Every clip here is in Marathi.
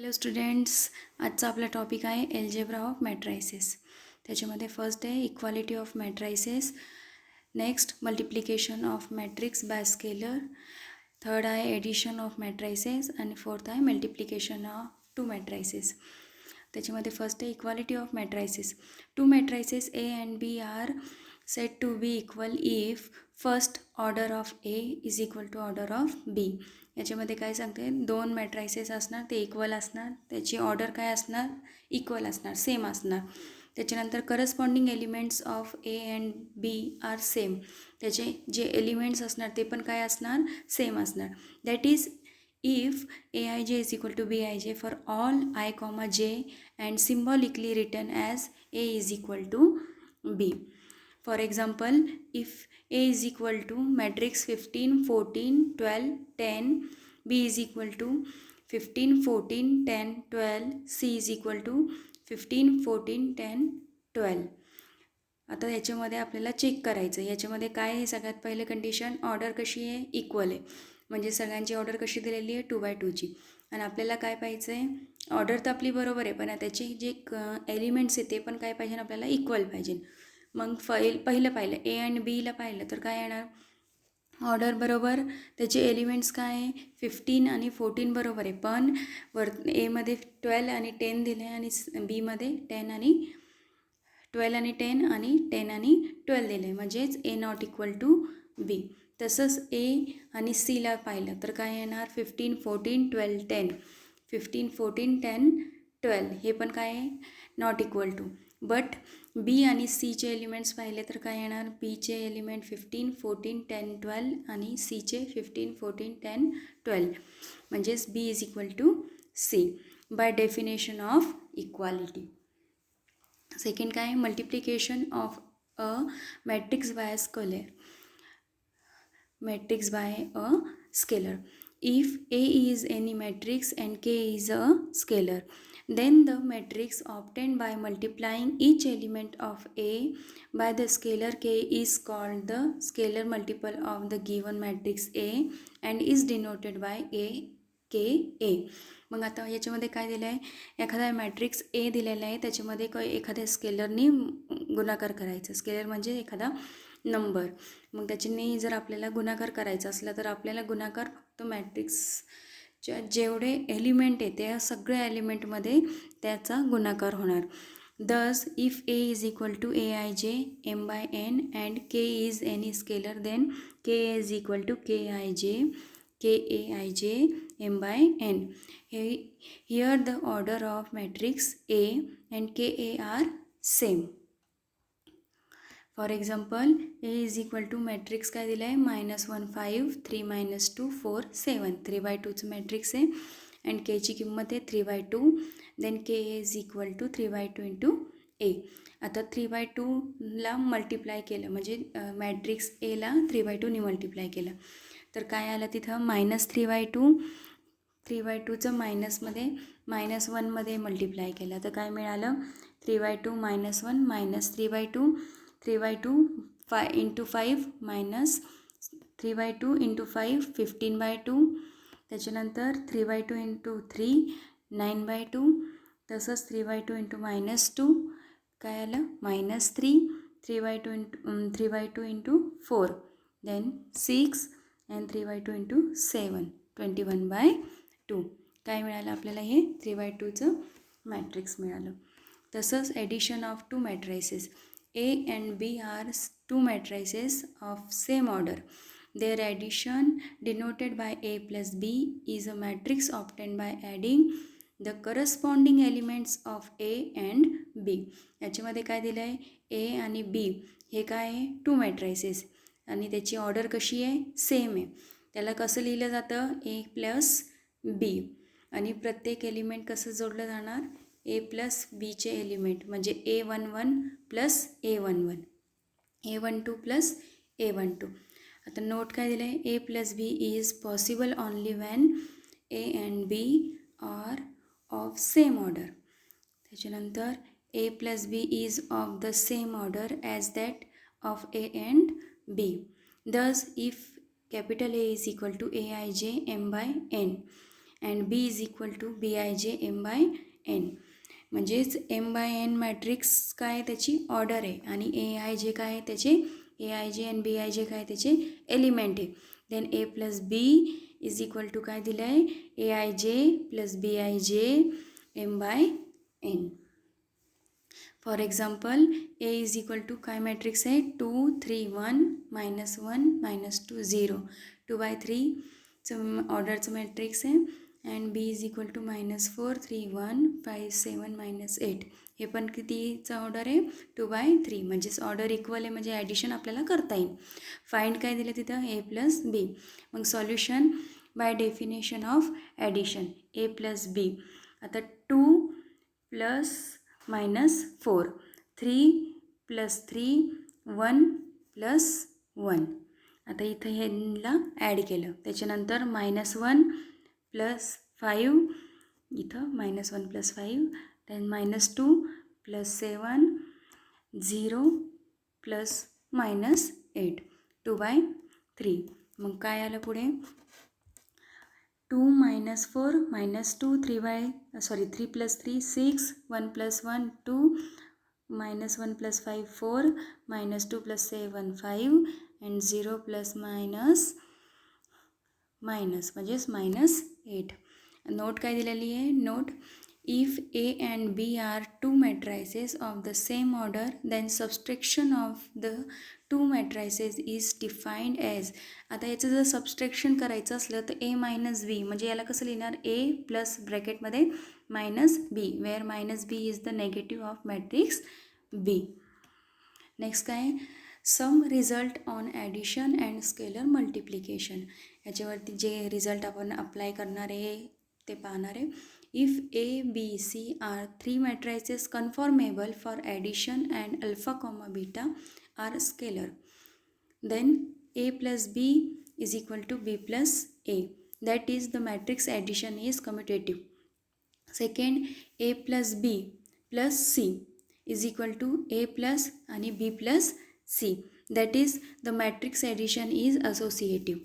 हॅलो स्टुडंट्स, आजचा आपला टॉपिक आहे एल्जेब्रा ऑफ मॅट्रायसेस. त्याच्यामध्ये फर्स्ट आहे equality of matrices, next multiplication of matrix by scalar, third आहे एडिशन ऑफ मॅट्रायसेस आणि फोर्थ आहे मल्टिप्लिकेशन ऑफ टू मॅट्रायसेस. त्याच्यामध्ये फर्स्ट आहे equality of matrices. Two matrices A and B are set to be equal if first order of A is equal to order of B. याच्यामध्ये काय सांगते, दोन मॅट्रायसेस असणार, ते इक्वल असणार, त्याची ऑर्डर काय असणार, इक्वल असणार, सेम असणार. त्याच्यानंतर corresponding elements of A and B are same. त्याचे जे एलिमेंट्स असणार ते पण काय असणार, सेम असणार. That is if aij is equal to bij for all I comma j and symbolically written as a is equal to b. For example, if a is equal to matrix 15 14 12 10, b is equal to 15 14 10 12, c is equal to 15 14 10 12. आता याच्यामध्ये आपल्याला चेक करायचं, याच्यामध्ये काय आहे, सगळ्यात पहिले कंडिशन ऑर्डर कशी आहे, इक्वल आहे. म्हणजे सगळ्यांची ऑर्डर कशी दिलेली आहे, 2/2ची. आणि आपल्याला काय पाहिजे आहे, ऑर्डर तर आपली बरोबर आहे, पण त्याचे जे एलिमेंट्स आहे ते पण काय पाहिजे, आपल्याला इक्वल पाहिजे. मग पहिलं ए आणि बीला पाहिलं तर काय येणार, ऑर्डर बरोबर, त्याचे एलिमेंट्स काय आहे, 15 आणि 14 बरोबर आहे, पण एमध्ये 12 आणि 10 दिले आणि बीमध्ये 10 आणि 12 आणि 10 आणि 10 आणि 12 दिले आहे, म्हणजेच ए नॉट इक्वल टू बी. तसंच ए आणि सीला पाहिलं तर काय येणार, 15 14 12 10, 15 14 10 12 हे पण काय आहे, नॉट इक्वल टू. बट बी आणि सीचे एलिमेंट्स पाहिले तर काय येणार, बीचे एलिमेंट 15 14 10 12 आणि सीचे 15 14 10 12, म्हणजेच B is equal to C by definition of equality. Second काय, multiplication of a matrix by scalar. Matrix by a scalar. If A is any matrix and K is a scalar, then the matrix obtained by multiplying each element of A by the scalar K is called the scalar multiple of the given matrix A and is denoted by A K A. मग आता याच्यामध्ये काय दिलं आहे, एखादा मॅट्रिक्स ए दिलेला आहे, त्याच्यामध्ये एखाद्या स्केलरनी गुणाकार करायचा. स्केलर म्हणजे एखादा नंबर. मग त्याच्याने जर आपल्याला गुणाकार करायचा असला तर आपल्याला गुणाकार फक्त मॅट्रिक्सच्या जेवढे एलिमेंट आहे त्या सगळ्या एलिमेंटमध्ये त्याचा गुणाकार होणार. Thus, if A is equal to aij m by n and K is any scalar, then K is equal to kij kaij m by n. Here the order of matrix A and Ka are same. For example, A is equal to matrix काय दिलं आहे, -1 5 3 -2 4 7, 3/2चं मॅट्रिक्स आहे. अँड केची किंमत आहे 3/2. Then K is equal to 3/2 into A. आता 3/2ला मल्टिप्लाय केलं म्हणजे मॅट्रिक्स एला 3/2ने मल्टिप्लाय केलं तर काय आलं तिथं, -3/2. 3/2चं मायनसमध्ये -1मध्ये मल्टिप्लाय केलं तर काय मिळालं, 3/2 -1 -3/2. 3/2 5 इंटू 5 मायनस 3/2 इंटू 5 15/2. त्याच्यानंतर 3/2 इंटू 3 9/2. तसंच 3/2 इंटू -2 काय आलं, -3. 3/2 इंटू 4 देन 6 अँड 3/2 इंटू 7 21/2. काय मिळालं आपल्याला, हे 3/2चं मॅट्रिक्स मिळालं. तसंच addition of two matrices. A and B are two matrices of same order. Their addition denoted by A plus B is a matrix obtained by adding the corresponding elements of A and B. याच्यामध्ये काय दिलं आहे, A आणि B हे काय आहे, टू मॅट्रायसेस आणि त्याची ऑर्डर कशी आहे, सेम आहे. त्याला कसं लिहिलं जातं, A प्लस B आणि प्रत्येक एलिमेंट कसं जोडलं जाणार, ए प्लस बीचे एलिमेंट म्हणजे A11 plus A11, A12 plus A12. आता नोट काय दिलं आहे, A plus B is possible only when A and B are of same order. त्याच्यानंतर A plus B is of the same order as that of A and B. Thus if capital A is equal to aij m by n and B is equal to BIJ M/N. म्हणजेच M/N मॅट्रिक्स काय त्याची ऑर्डर आहे आणि AIJ काय आहे त्याचे AIJ आणि BIJ काय त्याचे एलिमेंट आहे. Then A plus B is equal to काय दिलं आहे AIJ plus BIJ M/N. For example A is equal to काय मॅट्रिक्स आहे 2 3 1 -1 -2 0 2/3चं ऑर्डरचं मॅट्रिक्स आहे. And B is equal to -4 3 1 5 7 -8 हे पण कितीचं ऑर्डर आहे 2/3 म्हणजेच ऑर्डर इक्वल आहे म्हणजे ॲडिशन आपल्याला करता येईल. फाइंड काय दिलं तिथं A प्लस B. मग solution bye definition of addition A plus B. आता 2 प्लस -4 3 प्लस 3 1 प्लस 1. आता इथं ह्यांना ॲड केलं त्याच्यानंतर -1 प्लस 5 इथं -1 प्लस 5 देन -2 प्लस 7 0 प्लस -8 2/3. मग काय आलं पुढे 2 -4 -2 3 plus 3 6 1 plus 1 2 -1 plus 5 4 -2 plus 7 5 and 0 plus minus म्हणजेच -8. नोट काय दिलेली आहे note if A and B are two matrices of the same order then subtraction of the two matrices is defined as. आता याचं जर सबस्ट्रॅक्शन करायचं असलं तर A मायनस B म्हणजे याला कसं लिहिणार A प्लस ब्रॅकेटमध्ये -B where -B is the negative of matrix B. Next काय some result on addition and scalar multiplication. याच्यावरती जे रिझल्ट आपण अप्लाय करणार आहे ते पाहणार आहे. If A B C are 3 matrices conformable for addition and alpha comma beta are scalar then A plus B is equal to B plus A. That is the matrix addition is commutative. Second A plus B plus C is equal to A plus आणि B plus C. That is the matrix addition is associative.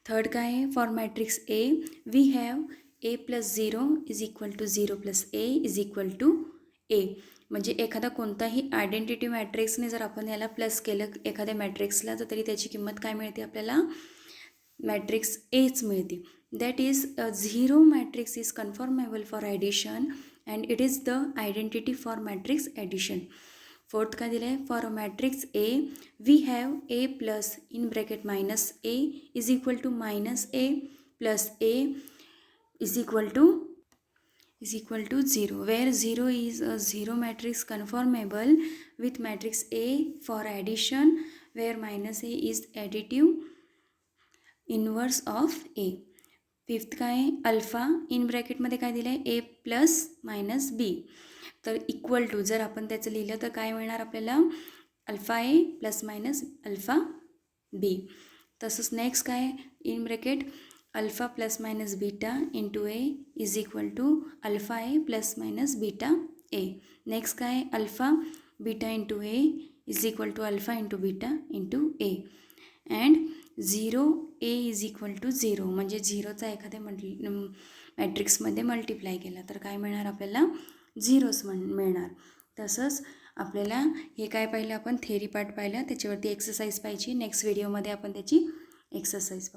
Third काय आहे for matrix A we have A plus 0 is equal to 0 plus A is equal to A. म्हणजे एखादा कोणताही आयडेंटिटी मॅट्रिक्सने जर आपण याला प्लस केलं एखाद्या मॅट्रिक्सला तर तरी त्याची किंमत काय मिळते आपल्याला मॅट्रिक्स Aच मिळते. That is 0 matrix is conformable for addition and it is the identity for matrix addition. Fourth काय दिलं आहे for matrix A we have A plus in bracket -A is equal to -A plus A is equal to 0 where 0 is a 0 matrix conformable with matrix A for addition where -A is additive inverse of A. Fifth काय अल्फा इन ब्रॅकेटमध्ये काय दिलं आहे A प्लस -B तर इक्वल टू जर आपण त्याचं लिहिलं तर काय मिळणार आपल्याला alpha A plus minus alpha B. तसंच नेक्स्ट काय in bracket alpha plus minus beta into A is equal to alpha A plus minus beta A. Next काय alpha beta into A is equal to alpha into beta into A. And 0 A is equal to 0 म्हणजे 0चा एखाद्या मॅट्रिक्समध्ये मल्टिप्लाय केला तर काय मिळणार आपल्याला 0च मिळणार. तसंच आपल्याला हे काय पाहिलं आपण थेरी पार्ट पाहिलं त्याच्यावरती एक्सरसाइज पाहिजे. नेक्स्ट व्हिडिओमध्ये आपण त्याची एक्सरसाइज पाहू.